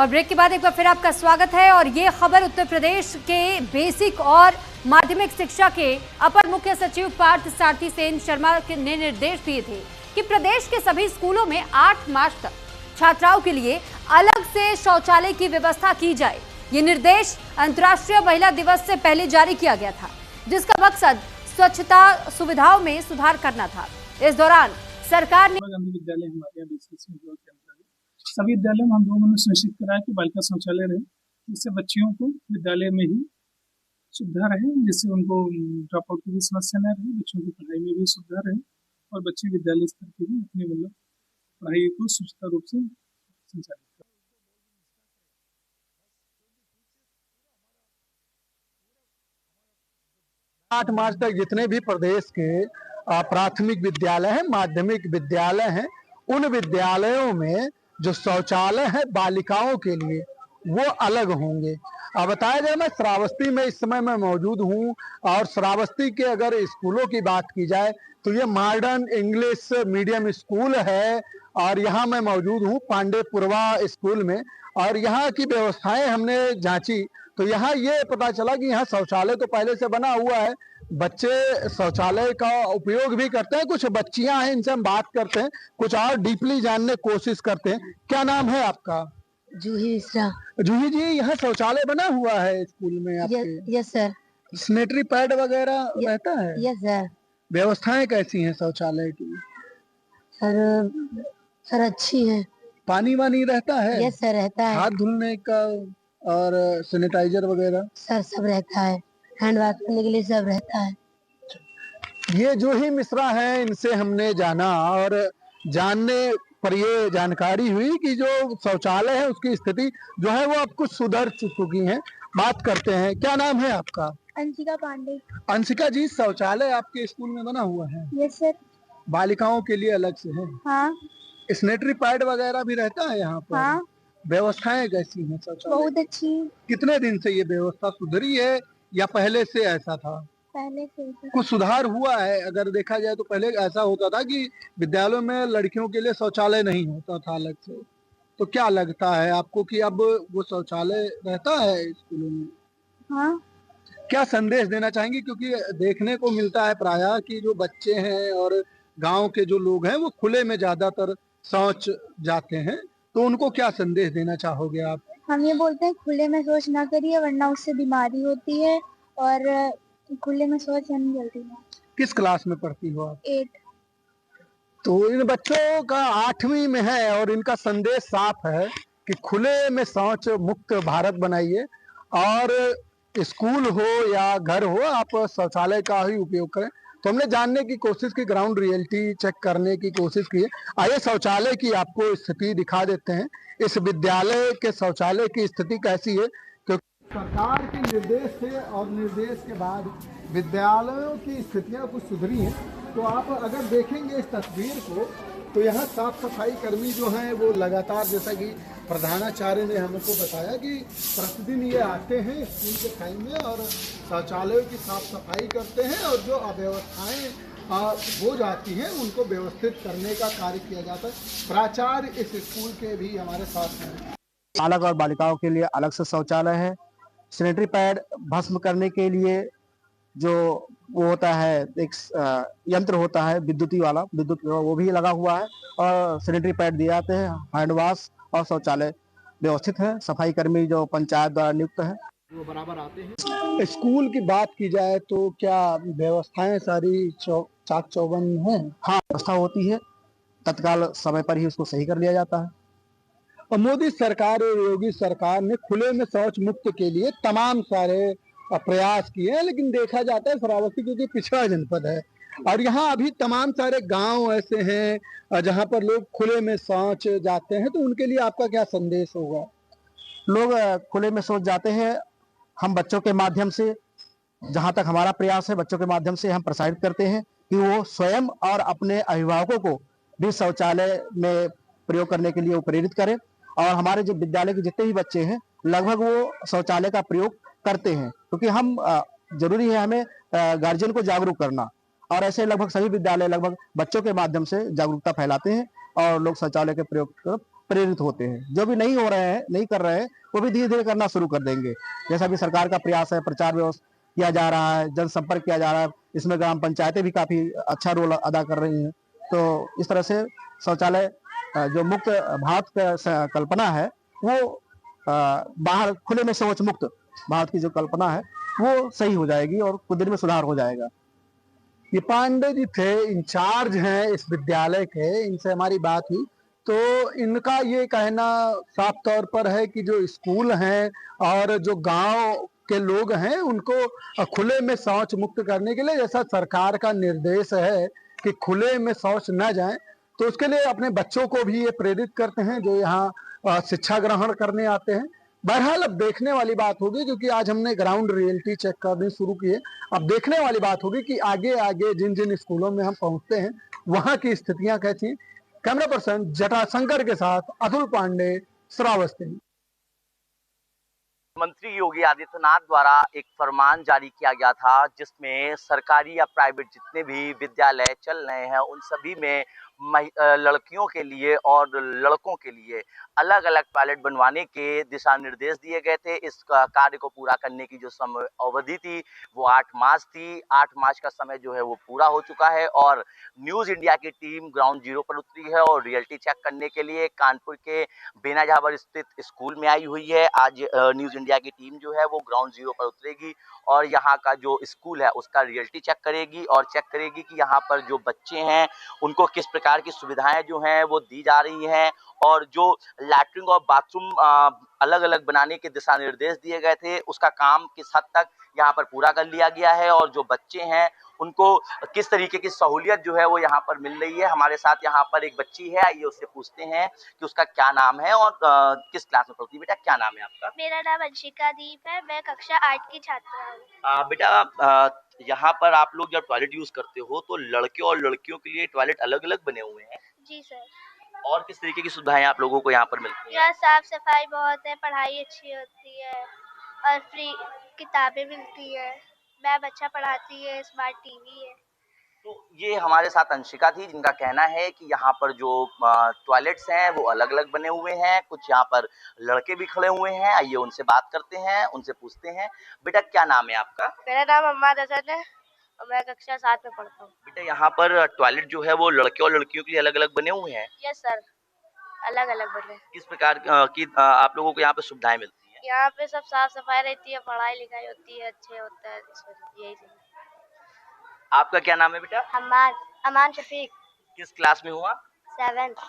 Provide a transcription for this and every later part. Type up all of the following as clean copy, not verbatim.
और ब्रेक के बाद एक बार फिर आपका स्वागत है। और ये खबर उत्तर प्रदेश के बेसिक और माध्यमिक शिक्षा के अपर मुख्य सचिव पार्थ सारथी सेन शर्मा ने निर्देश दिए थे कि प्रदेश के सभी स्कूलों में 8 मार्च तक छात्राओं के लिए अलग से शौचालय की व्यवस्था की जाए। ये निर्देश अंतर्राष्ट्रीय महिला दिवस से पहले जारी किया गया था, जिसका मकसद स्वच्छता सुविधाओं में सुधार करना था। इस दौरान सरकार ने विद्यालय हमारे यहाँ सभी विद्यालयों में हम लोगों ने सुनिश्चित कराया कि बालिका शौचालय रहे, जिससे बच्चियों को विद्यालय में ही सुविधा रहे, जिससे उनको ड्रॉप आउट की भी समस्या न रहे, बच्चों की पढ़ाई में भी सुविधा रहे और बच्चे विद्यालय स्तर पर भी अपने मतलब पढ़ाई को सुचारू रूप से संचालित करें। 8 मार्च तक जितने भी प्रदेश के प्राथमिक विद्यालय हैं, माध्यमिक विद्यालय हैं, उन विद्यालयों में जो शौचालय है बालिकाओं के लिए वो अलग होंगे। बताया जाए, मैं श्रावस्ती में इस समय मैं मौजूद हूँ और श्रावस्ती के अगर स्कूलों की बात की जाए तो ये मॉडर्न इंग्लिश मीडियम स्कूल है और यहाँ मैं मौजूद हूँ पांडेपुरवा स्कूल में। और यहाँ की व्यवस्थाएं हमने जांची तो यहाँ ये पता चला कि यहाँ शौचालय तो पहले से बना हुआ है, बच्चे शौचालय का उपयोग भी करते हैं। कुछ बच्चियां हैं, इनसे हम बात करते हैं, कुछ और डीपली जानने की कोशिश करते हैं। क्या नाम है आपका? जूही मिश्रा। जूही जी, यहाँ शौचालय बना हुआ है स्कूल में आपके? Yes sir. सैनिटरी पैड वगैरह रहता है? Yes sir. व्यवस्थाएं कैसी हैं शौचालय की? सर अच्छी है। पानी वानी रहता है? यस सर, रहता है। हाथ धुलने का और सैनिटाइजर वगैरह? सर सब रहता है, हैंड वॉश करने के लिए सब रहता है। ये जूही मिश्रा है, इनसे हमने जाना और जानने पर ये जानकारी हुई कि जो शौचालय है उसकी स्थिति जो है वो अब कुछ सुधर चुकी है। बात करते हैं, क्या नाम है आपका? अंशिका पांडे। अंशिका जी, शौचालय आपके स्कूल में बना हुआ है? Yes sir. बालिकाओं के लिए अलग से है? हाँ। सैनिटरी पैड वगैरह भी रहता है यहाँ पर? हाँ। व्यवस्थाएं कैसी हैं शौचालय? बहुत अच्छी। कितने दिन से ये व्यवस्था सुधरी है या पहले से ऐसा था? पहले से कुछ सुधार हुआ है? अगर देखा जाए तो पहले ऐसा होता था कि विद्यालयों में लड़कियों के लिए शौचालय नहीं होता था अलग से, तो क्या लगता है आपको कि अब वो शौचालय रहता है स्कूलों में? हाँ। क्या संदेश देना चाहेंगे, क्योंकि देखने को मिलता है प्रायः कि जो बच्चे हैं और गांव के जो लोग हैं वो खुले में ज्यादातर शौच जाते हैं, तो उनको क्या संदेश देना चाहोगे आप? हम ये बोलते हैं खुले में शौच ना करिए, वरना उससे बीमारी होती है और खुले में शौच नहीं जल्दी है। किस क्लास में पढ़ती हो आप? 8। तो इन बच्चों का 8वीं में है और इनका संदेश साफ है कि खुले में शौच मुक्त भारत बनाइए और स्कूल हो या घर हो आप शौचालय का ही उपयोग करें। तो हमने जानने की कोशिश की, ग्राउंड रियलिटी चेक करने की कोशिश की है। आइए शौचालय की आपको स्थिति दिखा देते हैं। इस विद्यालय के शौचालय की स्थिति कैसी है, क्योंकि सरकार के निर्देश से और निर्देश के बाद विद्यालयों की स्थितियां कुछ सुधरी हैं। तो आप अगर देखेंगे इस तस्वीर को तो यहाँ साफ सफाई कर्मी जो हैं वो लगातार, जैसा कि प्रधानाचार्य ने हमको बताया कि प्रतिदिन ये आते हैं स्कूल के टाइम में और शौचालयों की साफ सफाई करते हैं और जो अव्यवस्थाएं हो जाती हैं उनको व्यवस्थित करने का कार्य किया जाता है। प्राचार्य इस स्कूल के भी हमारे साथ हैं। बालक और बालिकाओं के लिए अलग से शौचालय है। सैनिटरी पैड भस्म करने के लिए जो वो होता है, एक यंत्र होता है विद्युती वाला, विद्युत वो भी लगा हुआ है और सैनिटरी पैड दिए जाते हैं। हैंड वॉश और शौचालय व्यवस्थित है। सफाई कर्मी जो पंचायत द्वारा नियुक्त है वो बराबर आते हैं। स्कूल की बात की जाए तो क्या व्यवस्थाएं सारी चाक चौबंद हैं? हाँ, व्यवस्था होती है, तत्काल समय पर ही उसको सही कर लिया जाता है। और मोदी सरकार और योगी सरकार ने खुले में शौच मुक्त के लिए तमाम सारे प्रयास किए हैं, लेकिन देखा जाता है श्रावस्ती क्योंकि पिछड़ा जनपद है और यहाँ अभी तमाम सारे गांव ऐसे हैं जहां पर लोग खुले में शौच जाते हैं, तो उनके लिए आपका क्या संदेश होगा? लोग खुले में शौच जाते हैं, हम बच्चों के माध्यम से, जहां तक हमारा प्रयास है, बच्चों के माध्यम से हम प्रसारित करते हैं कि वो स्वयं और अपने अभिभावकों को भी शौचालय में प्रयोग करने के लिए वो प्रेरित करें। और हमारे जो विद्यालय के जितने भी बच्चे हैं लगभग वो शौचालय का प्रयोग करते हैं, क्योंकि हम जरूरी है हमें गार्जियन को जागरूक करना और ऐसे लगभग सभी विद्यालय लगभग बच्चों के माध्यम से जागरूकता फैलाते हैं और लोग शौचालय के प्रयोग प्रेरित होते हैं। जो भी नहीं हो रहे हैं, नहीं कर रहे हैं, वो भी धीरे धीरे करना शुरू कर देंगे। जैसा भी सरकार का प्रयास है, प्रचार व्यवस्था किया जा रहा है, जनसंपर्क किया जा रहा है, इसमें ग्राम पंचायतें भी काफी अच्छा रोल अदा कर रही हैं। तो इस तरह से शौचालय जो मुक्त भारत का कल्पना है, वो बाहर खुले में शौच मुक्त भारत की जो कल्पना है वो सही हो जाएगी और कुछ दिन में सुधार हो जाएगा। ये पांडे जी थे, इंचार्ज हैं इस विद्यालय के, इनसे हमारी बात हुई तो इनका ये कहना साफ तौर पर है कि जो स्कूल हैं और जो गांव के लोग हैं उनको खुले में शौच मुक्त करने के लिए, जैसा सरकार का निर्देश है कि खुले में शौच न जाएं, तो उसके लिए अपने बच्चों को भी ये प्रेरित करते हैं जो यहाँ शिक्षा ग्रहण करने आते हैं। बहरहाल अब देखने वाली बात होगी, क्योंकि आज हमने ग्राउंड रियलिटी चेक करनी शुरू की है। अब देखने वाली बात होगी कि आगे आगे जिन जिन स्कूलों में हम पहुंचते हैं वहां की स्थितियां कैसी हैं। कैमरा पर्सन जटाशंकर के साथ अतुल पांडे, श्रावस्ती। मुख्यमंत्री योगी आदित्यनाथ द्वारा एक फरमान जारी किया गया था जिसमें सरकारी या प्राइवेट जितने भी विद्यालय चल रहे हैं उन सभी में लड़कियों के लिए और लड़कों के लिए अलग अलग टॉयलेट बनवाने के दिशा निर्देश दिए गए थे। इस कार्य को पूरा करने की जो समय अवधि थी वो 8 मार्च थी। 8 मार्च का समय जो है वो पूरा हो चुका है और न्यूज़ इंडिया की टीम ग्राउंड जीरो पर उतरी है और रियलिटी चेक करने के लिए कानपुर के बेना झाबर स्थित स्कूल में आई हुई है। आज न्यूज़ इंडिया की टीम जो है वो ग्राउंड जीरो पर उतरेगी और यहाँ का जो स्कूल है उसका रियलिटी चेक करेगी और चेक करेगी कि यहाँ पर जो बच्चे हैं उनको किस प्रकार की सुविधाएं जो हैं वो दी जा रही हैं और जो लैट्रिन और बाथरूम अलग अलग बनाने के दिशा निर्देश दिए गए थे उसका काम किस हद तक यहाँ पर पूरा कर लिया गया है और जो बच्चे हैं उनको किस तरीके की सहूलियत जो है वो यहाँ पर मिल रही है। हमारे साथ यहाँ पर एक बच्ची है, आइए उससे पूछते हैं कि उसका क्या नाम है और किस क्लास में पढ़ती है। बेटा क्या नाम है आपका? मेरा नाम अंशिका दीप है, मैं कक्षा 8 की छात्रा हूँ। बेटा यहाँ पर आप लोग जब टॉयलेट यूज करते हो तो लड़के और लड़कियों के लिए टॉयलेट अलग अलग बने हुए हैं? जी सर। और किस तरीके की सुविधाएं आप लोगों को यहाँ पर मिलती हैं? यहाँ साफ सफाई बहुत है, पढ़ाई अच्छी होती है और फ्री किताबें मिलती है, मैम अच्छा पढ़ाती है, स्मार्ट टीवी है। तो ये हमारे साथ अंशिका थी जिनका कहना है कि यहाँ पर जो टॉयलेट्स हैं वो अलग अलग बने हुए हैं। कुछ यहाँ पर लड़के भी खड़े हुए हैं, आइए उनसे बात करते हैं, उनसे पूछते हैं। बेटा क्या नाम है आपका? मेरा नाम अम्माद हसन है और मैं कक्षा 7 में पढ़ता हूँ। बेटा यहाँ पर टॉयलेट जो है वो लड़के और लड़कियों के लिए अलग अलग बने हुए हैं? यस सर, अलग अलग बने। किस प्रकार की आप लोगों को यहाँ पे सुविधाएं मिलती हैं? यहाँ पे सब साफ सफाई रहती है, पढ़ाई लिखाई होती है, अच्छे होता है, यही चीज। आपका क्या नाम है बेटा? अमान शफीक। किस क्लास में हुआ? 7th।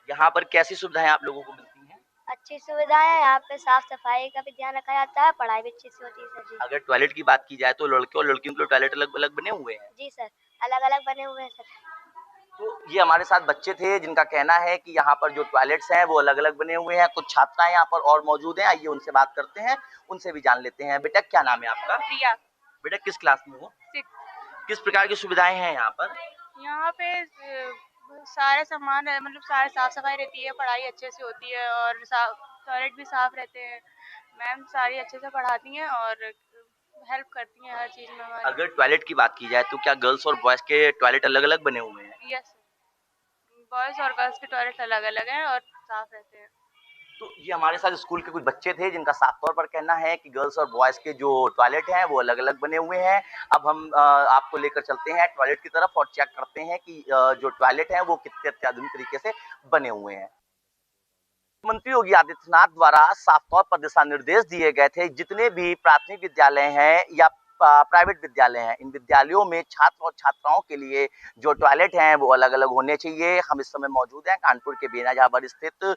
यहाँ पर कैसी सुविधाएं आप लोगों को मिलती हैं? अच्छी सुविधाएं है, यहाँ पे साफ सफाई का भी ध्यान रखा जाता है, पढ़ाई भी अच्छी से होती है सर जी। अगर टॉयलेट की बात की जाए तो लड़के और लड़कियों के लिए टॉयलेट अलग अलग बने हुए हैं? जी सर, अलग अलग बने हुए हैं सर। तो ये हमारे साथ बच्चे थे जिनका कहना है कि यहाँ पर जो टॉयलेट्स हैं वो अलग अलग बने हुए हैं। कुछ छात्राएं यहाँ पर और मौजूद हैं, आइए उनसे बात करते हैं, उनसे भी जान लेते हैं। बेटा क्या नाम है आपका? रिया। बेटा किस क्लास में हो? 6th। किस प्रकार की सुविधाएं हैं यहाँ पर? यहाँ पे सारे सामान मतलब सारे साफ सफाई रहती है, पढ़ाई अच्छे से होती है और टॉयलेट भी साफ रहते हैं। मैम सारी अच्छे से पढ़ाती हैं और हेल्प करती हैं हर चीज में हमारी। अगर टॉयलेट की बात की जाए तो क्या गर्ल्स और बॉयज के टॉयलेट अलग अलग बने हुए हैं? यस, बॉयज और गर्ल्स के टॉयलेट अलग अलग हैं और साफ रहते हैं। तो ये हमारे साथ स्कूल के कुछ बच्चे थे जिनका साफ तौर पर कहना है कि गर्ल्स और बॉयज के जो टॉयलेट हैं वो अलग अलग बने हुए हैं। अब हम आपको लेकर चलते हैं टॉयलेट की तरफ और चेक करते हैं कि जो टॉयलेट हैं वो कितने अत्याधुनिक तरीके से बने हुए हैं। मुख्यमंत्री योगी आदित्यनाथ द्वारा साफ तौर पर दिशा निर्देश दिए गए थे जितने भी प्राथमिक विद्यालय हैं या प्राइवेट विद्यालय हैं, इन विद्यालयों में छात्र और छात्राओं के लिए जो टॉयलेट हैं वो अलग अलग होने चाहिए। हम इस समय मौजूद हैं कानपुर के बेना झाबर स्थित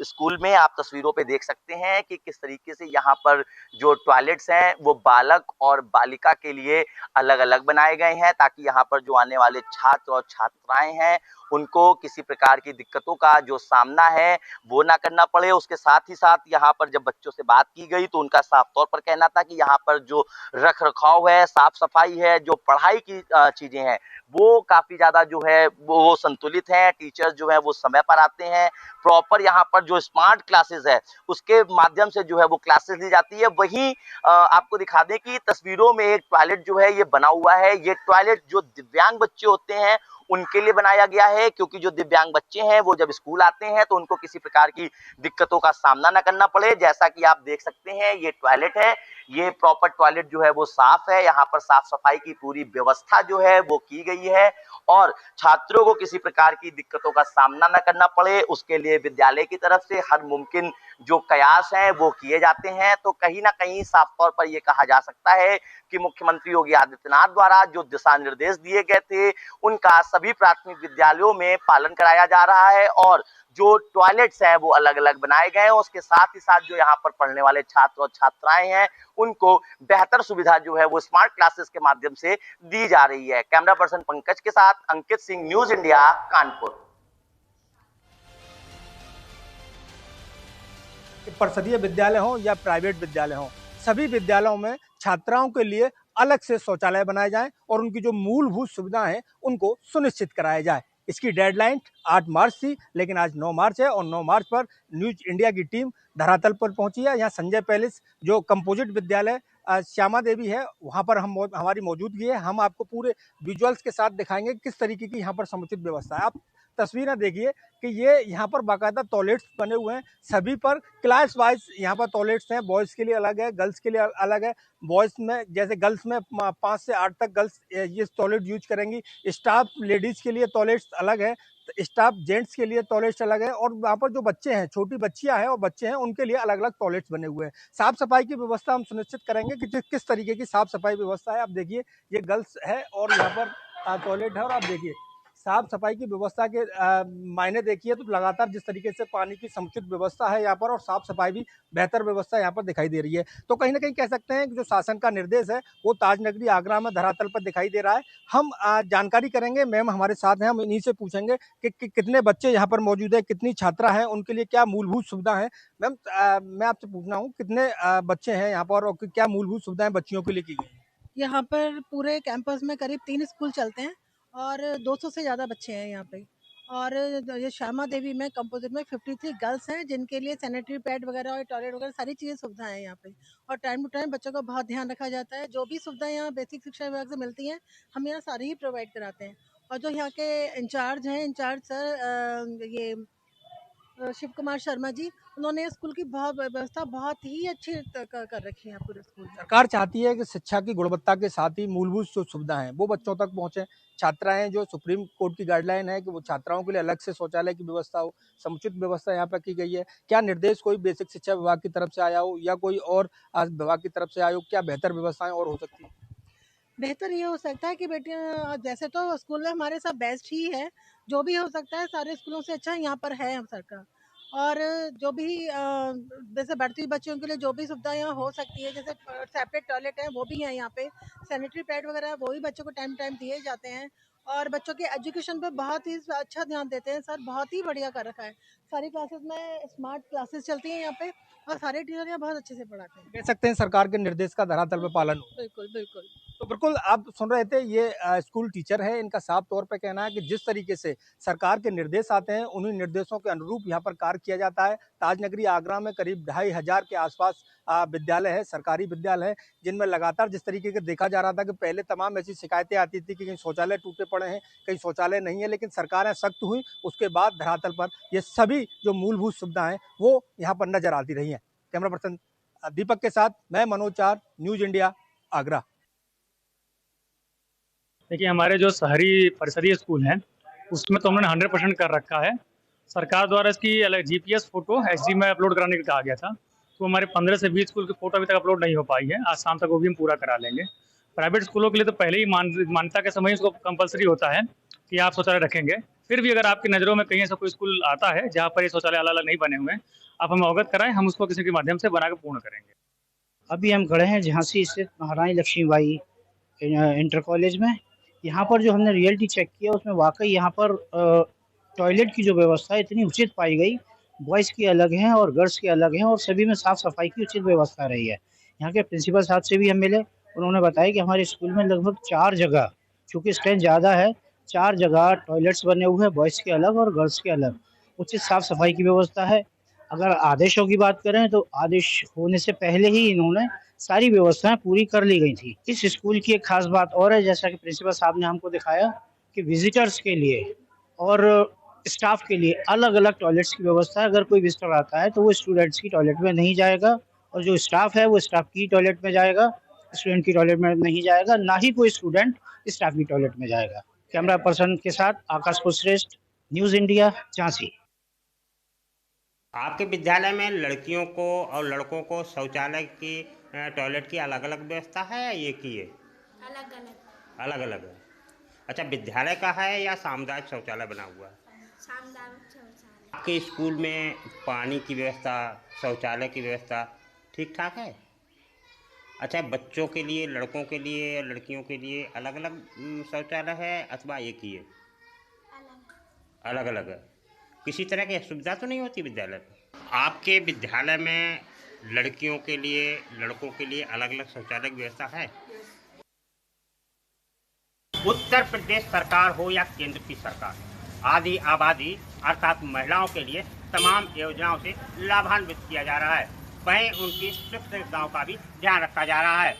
स्कूल में। आप तस्वीरों पे देख सकते हैं कि किस तरीके से यहाँ पर जो टॉयलेट्स हैं वो बालक और बालिका के लिए अलग अलग बनाए गए हैं ताकि यहाँ पर जो आने वाले छात्र और छात्राएं हैं उनको किसी प्रकार की दिक्कतों का जो सामना है वो ना करना पड़े। उसके साथ ही साथ यहाँ पर जब बच्चों से बात की गई तो उनका साफ तौर पर कहना था कि यहाँ पर जो रख रखाव है, साफ सफाई है, जो पढ़ाई की चीजें हैं वो काफी ज्यादा जो है वो संतुलित हैं। टीचर्स जो है वो समय पर आते हैं, प्रॉपर यहाँ पर जो स्मार्ट क्लासेस है उसके माध्यम से जो है वो क्लासेस ली जाती है। वहीं आपको दिखा दें कि तस्वीरों में एक टॉयलेट जो है ये बना हुआ है। ये टॉयलेट जो दिव्यांग बच्चे होते हैं उनके लिए बनाया गया है, क्योंकि जो दिव्यांग बच्चे हैं वो जब स्कूल आते हैं तो उनको किसी प्रकार की दिक्कतों का सामना न करना पड़े। जैसा कि आप देख सकते हैं ये टॉयलेट है, ये प्रॉपर टॉयलेट जो है वो साफ है, यहाँ पर साफ सफाई की पूरी व्यवस्था जो है वो की गई है और छात्रों को किसी प्रकार की दिक्कतों का सामना न करना पड़े उसके लिए विद्यालय की तरफ से हर मुमकिन जो कयास हैं वो किए जाते हैं। तो कहीं ना कहीं साफ तौर पर ये कहा जा सकता है कि मुख्यमंत्री योगी आदित्यनाथ द्वारा जो दिशा निर्देश दिए गए थे उनका सभी प्राथमिक विद्यालयों में पालन कराया जा रहा है और जो टॉयलेट्स हैं वो अलग अलग बनाए गए हैं। उसके साथ ही साथ जो यहाँ पर पढ़ने वाले छात्र और छात्राएं हैं उनको बेहतर सुविधा जो है वो स्मार्ट क्लासेस के माध्यम से दी जा रही है। कैमरा पर्सन पंकज के साथ अंकित सिंह, न्यूज इंडिया, कानपुर। परिषदीय विद्यालय हो या प्राइवेट विद्यालय हो, सभी विद्यालयों में छात्राओं के लिए अलग से शौचालय बनाए जाएं और उनकी जो मूलभूत सुविधाएं हैं उनको सुनिश्चित कराया जाए। इसकी डेडलाइन 8 मार्च थी, लेकिन आज 9 मार्च है और 9 मार्च पर न्यूज इंडिया की टीम धरातल पर पहुंची है। यहाँ संजय पैलेस जो कंपोजिट विद्यालय श्यामा देवी है वहाँ पर हमारी मौजूदगी है। हम आपको पूरे विजुअल्स के साथ दिखाएंगे किस तरीके की यहाँ पर समुचित व्यवस्था है। आप तस्वीरें देखिए कि ये यहाँ पर बाकायदा टॉयलेट्स बने हुए हैं, सभी पर क्लास वाइज यहाँ पर टॉयलेट्स हैं। बॉयज़ के लिए अलग है, गर्ल्स के लिए अलग है। बॉयज़ में जैसे गर्ल्स में 5 से 8 तक गर्ल्स ये टॉयलेट यूज करेंगी। स्टाफ लेडीज़ के लिए टॉयलेट्स अलग है, स्टाफ जेंट्स के लिए टॉयलेट्स अलग है और वहाँ पर जो बच्चे हैं, छोटी बच्चियाँ हैं और बच्चे हैं, उनके लिए अलग अलग टॉयलेट्स बने हुए हैं। साफ सफाई की व्यवस्था हम सुनिश्चित करेंगे कि किस तरीके की साफ सफाई व्यवस्था है। आप देखिए ये गर्ल्स है और यहाँ पर टॉयलेट है और आप देखिए साफ सफाई की व्यवस्था के मायने देखिए तो लगातार जिस तरीके से पानी की समुचित व्यवस्था है यहाँ पर और साफ सफाई भी बेहतर व्यवस्था यहाँ पर दिखाई दे रही है। तो कहीं ना कहीं कह सकते हैं कि जो शासन का निर्देश है वो ताजनगरी आगरा में धरातल पर दिखाई दे रहा है। हम जानकारी करेंगे, मैम हमारे साथ हैं, हम इन्हीं से पूछेंगे कि कितने बच्चे यहाँ पर मौजूद है, कितनी छात्रा है, उनके लिए क्या मूलभूत सुविधा है। मैम मैं आपसे पूछना हूँ कितने बच्चे हैं यहाँ पर और क्या मूलभूत सुविधाएं बच्चियों के लिए की गई। यहाँ पर पूरे कैंपस में करीब 3 स्कूल चलते हैं और 200 से ज़्यादा बच्चे हैं यहाँ पे। और ये श्यामा देवी में कंपोजिट में 53 गर्ल्स हैं जिनके लिए सैनिटरी पैड वगैरह और टॉयलेट वगैरह सारी चीज़ें सुविधाएं हैं यहाँ पे। और टाइम टू टाइम बच्चों का बहुत ध्यान रखा जाता है। जो भी सुविधाएं यहाँ बेसिक शिक्षा विभाग से मिलती हैं हम यहाँ सारी ही प्रोवाइड कराते हैं। और जो यहाँ के इंचार्ज हैं, इंचार्ज सर ये शिव कुमार शर्मा जी, उन्होंने स्कूल की व्यवस्था बहुत ही अच्छी कर रखी है पूरे स्कूल। सरकार चाहती है कि शिक्षा की गुणवत्ता के साथ ही मूलभूत जो सुविधा है वो बच्चों तक पहुंचे। छात्राएं जो सुप्रीम कोर्ट की गाइडलाइन है कि वो छात्राओं के लिए अलग से शौचालय की व्यवस्था हो, समुचित व्यवस्था यहाँ पर की गई है। क्या निर्देश कोई बेसिक शिक्षा विभाग की तरफ से आया हो या कोई और विभाग की तरफ से आया हो, क्या बेहतर व्यवस्थाएं और हो सकती है? बेहतर ये हो सकता है कि बेटियां जैसे तो स्कूल में हमारे सब बेस्ट ही है, जो भी हो सकता है सारे स्कूलों से अच्छा यहाँ पर है सरकार। और जो भी जैसे बढ़ती हुई बच्चियों के लिए जो भी सुविधा यहाँ हो सकती है, जैसे सेपरेट टॉयलेट है वो भी है यहाँ पे, सैनिटरी पैड वगैरह वो भी बच्चों को टाइम टाइम दिए जाते हैं। और बच्चों के एजुकेशन पे बहुत ही अच्छा ध्यान देते हैं सर, बहुत ही बढ़िया कर रखा है। सारी क्लासेस में स्मार्ट क्लासेस चलती हैं यहाँ पे और सारे टीचर यहाँ बहुत अच्छे से पढ़ाते हैं। कह सकते हैं सरकार के निर्देश का धरातल पे पालन हो। बिल्कुल बिल्कुल। तो बिल्कुल आप सुन रहे थे, ये स्कूल टीचर है, इनका साफ तौर पे कहना है कि जिस तरीके से सरकार के निर्देश आते हैं उन्हीं निर्देशों के अनुरूप यहाँ पर कार्य किया जाता है। ताजनगरी आगरा में करीब 2500 के आसपास विद्यालय है, सरकारी विद्यालय है, जिनमें लगातार जिस तरीके के देखा जा रहा था कि पहले तमाम ऐसी शिकायतें आती थी कि कहीं शौचालय टूटे पड़े हैं, कहीं शौचालय नहीं है, लेकिन सरकारें सख्त हुई उसके बाद धरातल पर ये सभी जो मूलभूत सुविधाएं वो यहाँ पर नजर आती रही हैं। कैमरा पर्सन दीपक के साथ मैं मनोज चार, न्यूज इंडिया, आगरा। देखिए हमारे जो शहरी परिषदीय स्कूल हैं उसमें तो हमने 100% कर रखा है। सरकार द्वारा इसकी अलग GPS फोटो HD में अपलोड कराने को कहा गया था, तो हमारे 15 से 20 स्कूल की फोटो अभी तक अपलोड नहीं हो पाई है। आज शाम तक वो भी हम पूरा करा लेंगे। प्राइवेट स्कूलों के लिए तो पहले ही मान्यता के समय उसको कंपलसरी होता है कि आप शौचालय रखेंगे। फिर भी अगर आपकी नज़रों में कहीं ऐसा कोई स्कूल आता है जहाँ पर ये शौचालय अलग अलग नहीं बने हुए हैं, आप हमें अवगत कराएं, हम उसको किसी के माध्यम से बना के पूर्ण करेंगे। अभी हम खड़े हैं झांसी स्थित महारानी लक्ष्मीबाई इंटर कॉलेज में। यहाँ पर जो हमने रियलिटी चेक किया उसमें वाकई यहाँ पर टॉयलेट की जो व्यवस्था है इतनी उचित पाई गई। बॉयज़ की अलग हैं और गर्ल्स की अलग हैं और सभी में साफ़ सफाई की उचित व्यवस्था रही है। यहाँ के प्रिंसिपल साहब से भी हम मिले, उन्होंने बताया कि हमारे स्कूल में लगभग 4 जगह, चूँकि स्ट्रेंथ ज़्यादा है, 4 जगह टॉयलेट्स बने हुए हैं, बॉयज़ के अलग और गर्ल्स के अलग। उचित साफ़ सफाई की व्यवस्था है। अगर आदेशों की बात करें तो आदेश होने से पहले ही इन्होंने सारी व्यवस्थाएं पूरी कर ली गई थी। इस स्कूल की एक खास बात और है, जैसा कि प्रिंसिपल साहब ने हमको दिखाया कि विजिटर्स के लिए और स्टाफ के लिए अलग अलग टॉयलेट्स की व्यवस्था है। अगर कोई विजिटर आता है तो वो स्टूडेंट्स की टॉयलेट में नहीं जाएगा, और जो स्टाफ है वो स्टाफ की टॉयलेट में जाएगा, स्टूडेंट की टॉयलेट में नहीं जाएगा, ना ही कोई स्टूडेंट स्टाफ की टॉयलेट में जाएगा। कैमरा पर्सन के साथ आकाश कुशरेष्ठ, न्यूज़ इंडिया, झांसी। आपके विद्यालय में लड़कियों को और लड़कों को शौचालय की टॉयलेट की अलग अलग व्यवस्था है या एक ही है? अलग अलग। अलग अलग है। अच्छा, विद्यालय का है या सामुदायिक शौचालय बना हुआ है? सामुदायिक शौचालय। आपके स्कूल में पानी की व्यवस्था, शौचालय की व्यवस्था ठीक ठाक है? अच्छा, बच्चों के लिए, लड़कों के लिए, लड़कियों के लिए अलग अलग शौचालय है अथवा एक ही है? अलग अलग है। किसी तरह की असुविधा तो नहीं होती विद्यालय में? आपके विद्यालय में लड़कियों के लिए, लड़कों के लिए अलग अलग शौचालय की व्यवस्था है? उत्तर प्रदेश सरकार हो या केंद्र की सरकार, आदि आबादी अर्थात महिलाओं के लिए तमाम योजनाओं से लाभान्वित किया जा रहा है। वहीं उनकी सुख सुविधाओं का भी ध्यान रखा जा रहा है।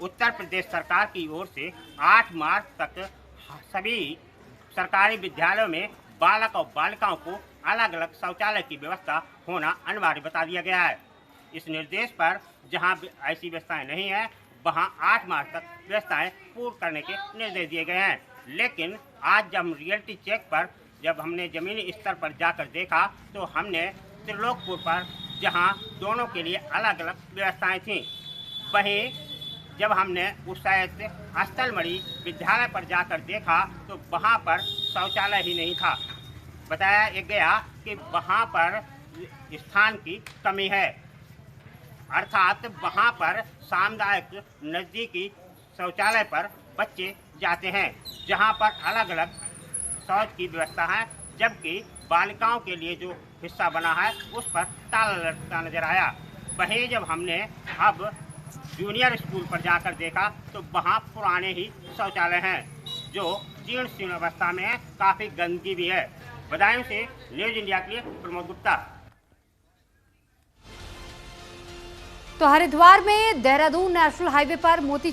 उत्तर प्रदेश सरकार की ओर से 8 मार्च तक सभी सरकारी विद्यालयों में बालक और बालिकाओं को अलग अलग शौचालय की व्यवस्था होना अनिवार्य बता दिया गया है। इस निर्देश पर जहां ऐसी व्यवस्थाएं नहीं है, वहां 8 मार्च तक व्यवस्थाएं पूर्ण करने के निर्देश दिए गए हैं। लेकिन आज जब रियलिटी चेक पर जब हमने जमीनी स्तर पर जाकर देखा तो हमने त्रिलोकपुर पर, जहां दोनों के लिए अलग अलग व्यवस्थाएं थीं, वहीं जब हमने उत्साहित अस्थलमणि विद्यालय पर जाकर देखा तो वहां पर शौचालय ही नहीं था। बताया गया कि वहां पर स्थान की कमी है, अर्थात वहां पर सामुदायिक नज़दीकी शौचालय पर बच्चे जाते हैं, जहां पर अलग अलग शौच की व्यवस्था है, जबकि बालिकाओं के लिए जो हिस्सा बना है उस पर ताला लटका नजर आया। वहीं जब हमने अब जूनियर स्कूल पर जाकर देखा तो वहाँ पुराने ही शौचालय हैं जो जीर्ण शीर्ण अवस्था में है, काफ़ी गंदगी भी है। बदायूं से न्यूज़ इंडिया के लिए प्रमोद गुप्ता। तो हरिद्वार में देहरादून नेशनल हाईवे पर मोती